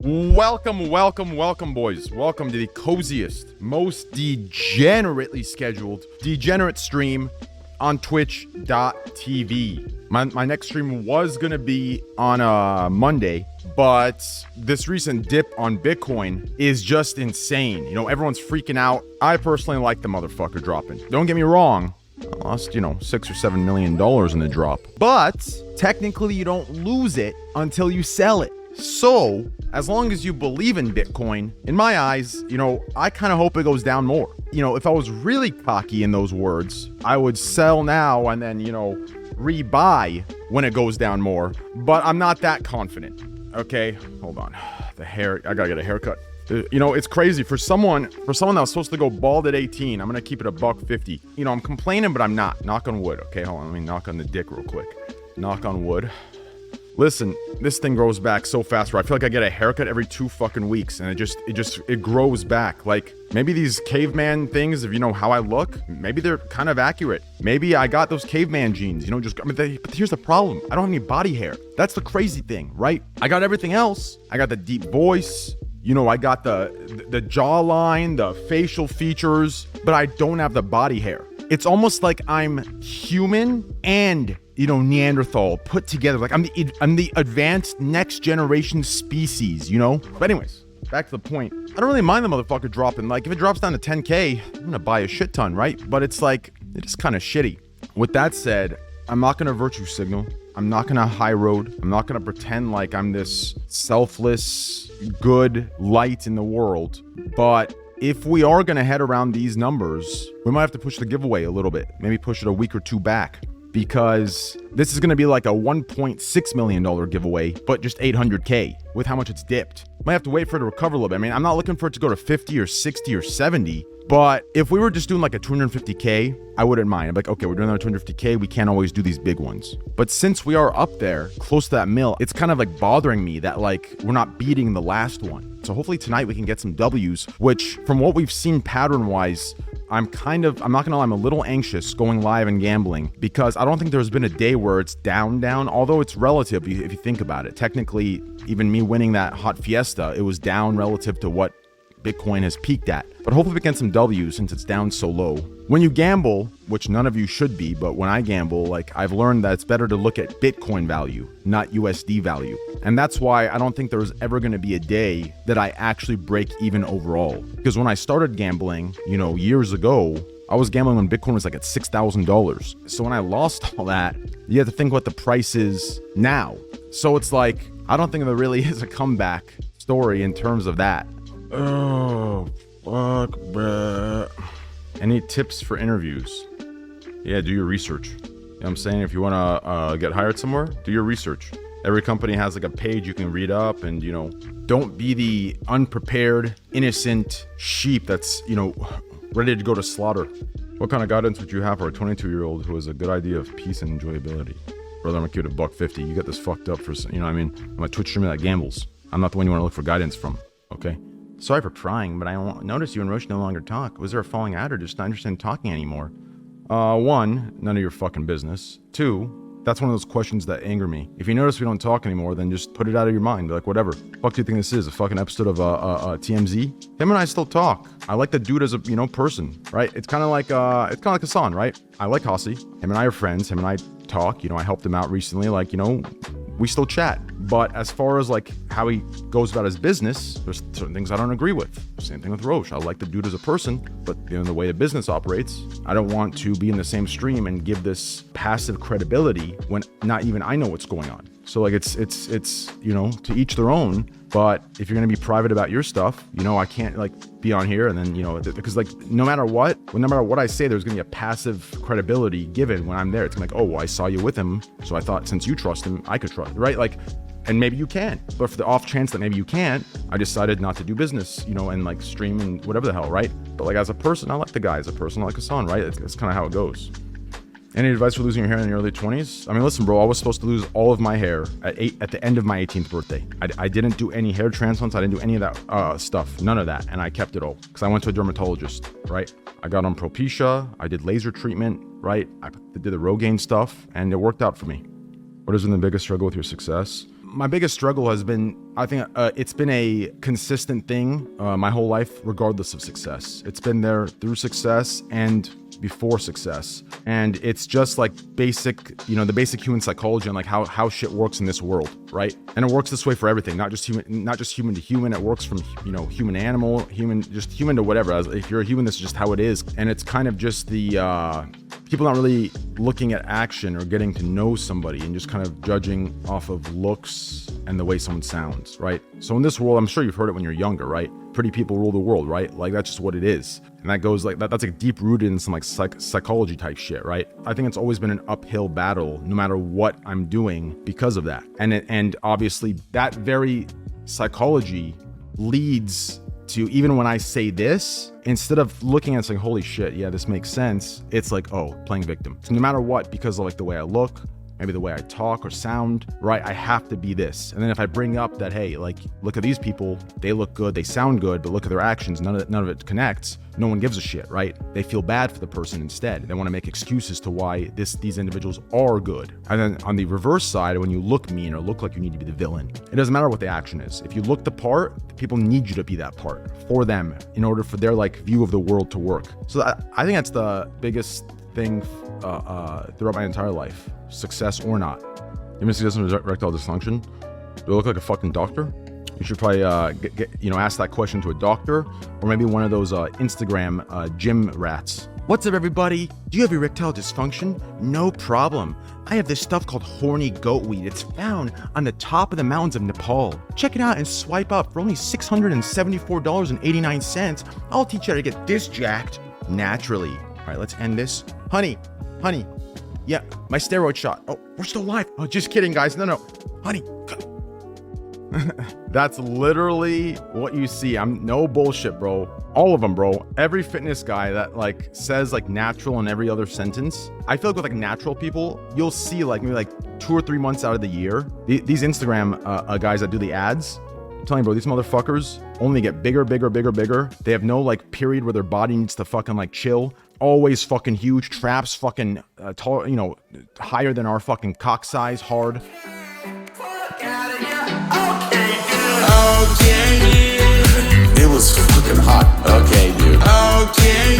Welcome, boys. Welcome to the coziest, most degenerately scheduled degenerate stream on twitch.tv. My next stream was going to be on a Monday, but this recent dip on Bitcoin is just insane. You know, everyone's freaking out. I personally like the motherfucker dropping. Don't get me wrong. I lost, $6 or $7 million in the drop. But technically, you don't lose it until you sell it. So, as long as you believe in Bitcoin, in my eyes, I kind of hope it goes down more. If I was really cocky in those words, I would sell now and then, rebuy when it goes down more. But I'm not that confident. Okay, hold on. The hair, I gotta get a haircut. It's crazy for someone that was supposed to go bald at 18. I'm gonna keep it $150. I'm complaining, but I'm not. Knock on wood. Okay, hold on. Let me knock on the dick real quick. Knock on wood. Listen, this thing grows back so fast where I feel like I get a haircut every 2 fucking weeks, and it grows back. Like, maybe these caveman things of, how I look, maybe they're kind of accurate. Maybe I got those caveman genes, but here's the problem. I don't have any body hair. That's the crazy thing, right? I got everything else. I got the deep voice. I got the jawline, the facial features, but I don't have the body hair. It's almost like I'm human and Neanderthal put together. Like I'm the advanced next generation species, But anyways, back to the point. I don't really mind the motherfucker dropping. Like if it drops down to 10K, I'm gonna buy a shit ton, right? But it's like, it is kind of shitty. With that said, I'm not gonna virtue signal. I'm not gonna high road. I'm not gonna pretend like I'm this selfless, good light in the world. But if we are gonna head around these numbers, we might have to push the giveaway a little bit. Maybe push it a week or two back. Because this is going to be like a $1.6 million giveaway, but just 800K with how much it's dipped. Might have to wait for it to recover a little bit. I mean, I'm not looking for it to go to 50 or 60 or 70, but if we were just doing like a 250K, I wouldn't mind. I'm like, okay, we're doing another 250K. We can't always do these big ones. But since we are up there, close to that mil, it's kind of like bothering me that like we're not beating the last one. So hopefully tonight we can get some W's, which from what we've seen pattern-wise, I'm not gonna lie, I'm a little anxious going live and gambling because I don't think there's been a day where it's down, although it's relative if you think about it. Technically, even me winning that hot fiesta, it was down relative to what Bitcoin has peaked at. But hopefully we get some W's since it's down so low. When you gamble, which none of you should be, but when I gamble, like I've learned that it's better to look at Bitcoin value, not USD value. And that's why I don't think there's ever going to be a day that I actually break even overall. Because when I started gambling, years ago, I was gambling when Bitcoin was like at $6,000. So when I lost all that, you have to think what the price is now. So it's like, I don't think there really is a comeback story in terms of that. Oh, fuck, bruh. Any tips for interviews? Yeah, do your research. You know what I'm saying? If you want to get hired somewhere, do your research. Every company has like a page you can read up and, don't be the unprepared, innocent sheep that's, ready to go to slaughter. What kind of guidance would you have for a 22-year-old who has a good idea of peace and enjoyability? Brother, I'm gonna keep it $150. You got this fucked up for, I'm a Twitch streamer that gambles. I'm not the one you want to look for guidance from, okay? Sorry for prying, but I noticed you and Roche no longer talk. Was there a falling out or just not interested in talking anymore? 1, none of your fucking business. 2, that's one of those questions that anger me. If you notice we don't talk anymore, then just put it out of your mind. Be like, whatever. Fuck do you think this is? A fucking episode of TMZ? Him and I still talk. I like the dude as a person, right? It's kind of like Hassan, right? I like Hossie. Him and I are friends. Him and I talk. I helped him out recently. We still chat. But as far as like how he goes about his business, there's certain things I don't agree with. Same thing with Roche. I like the dude as a person, but the way the business operates, I don't want to be in the same stream and give this passive credibility when not even I know what's going on. So like it's to each their own. But if you're gonna be private about your stuff, I can't like be on here and then because like no matter what I say, there's gonna be a passive credibility given when I'm there. It's like, oh, well, I saw you with him, so I thought since you trust him, I could trust, right? Like, and maybe you can, but for the off chance that maybe you can't, I decided not to do business, and like stream and whatever the hell, right? But like as a person, I like the guy. As a person, I like Hassan, right? It's kind of how it goes. Any advice for losing your hair in the early 20s? I mean, listen, bro, I was supposed to lose all of my hair at the end of my 18th birthday. I didn't do any hair transplants. I didn't do any of that stuff. None of that. And I kept it all because I went to a dermatologist, right? I got on Propecia. I did laser treatment, right? I did the Rogaine stuff and it worked out for me. What has been the biggest struggle with your success? my biggest struggle has been, I think it's been a consistent thing my whole life, regardless of success. It's been there through success and before success. And it's just like basic, you know, the basic human psychology and like how shit works in this world, right? And it works this way for everything, not just human to human. It works from, you know, human to animal, just human to whatever. If you're a human, this is just how it is. And it's kind of just the people not really looking at action or getting to know somebody and just kind of judging off of looks and the way someone sounds, right? So in this world, I'm sure you've heard it when you're younger, right? Pretty people rule the world, right? Like that's just what it is. And that goes like that's like deep rooted in some like psychology type shit, right? I think it's always been an uphill battle no matter what I'm doing because of that. And obviously that very psychology leads to, even when I say this, instead of looking at it saying, holy shit, yeah, this makes sense, it's like, oh, playing victim. So no matter what, because of like the way I look, maybe the way I talk or sound, right, I have to be this. And then if I bring up that, hey, like, look at these people, they look good, they sound good, but look at their actions, none of it connects, no one gives a shit, right? They feel bad for the person instead. They want to make excuses to why these individuals are good. And then on the reverse side, when you look mean or look like you need to be the villain, it doesn't matter what the action is. If you look the part, people need you to be that part for them in order for their like view of the world to work. So I think that's the biggest thing throughout my entire life, success or not. You ever see this in erectile dysfunction? Do I look like a fucking doctor? You should probably ask that question to a doctor or maybe one of those Instagram gym rats. What's up, everybody? Do you have erectile dysfunction? No problem. I have this stuff called horny goat weed. It's found on the top of the mountains of Nepal. Check it out and swipe up for only $674.89. I'll teach you how to get this jacked naturally. All right, let's end this. Honey, yeah, my steroid shot. Oh, we're still alive. Oh, just kidding, guys. No, honey. That's literally what you see. I'm no bullshit, bro. All of them, bro. Every fitness guy that like says like natural in every other sentence. I feel like with like natural people, you'll see like maybe like 2 or 3 months out of the year, these Instagram guys that do the ads, I'm telling you, bro, these motherfuckers only get bigger. They have no like period where their body needs to fucking like chill. Always fucking huge. Traps fucking tall, you know, higher than our fucking cock size, hard. Okay, it was fucking hot. Okay, dude. Okay.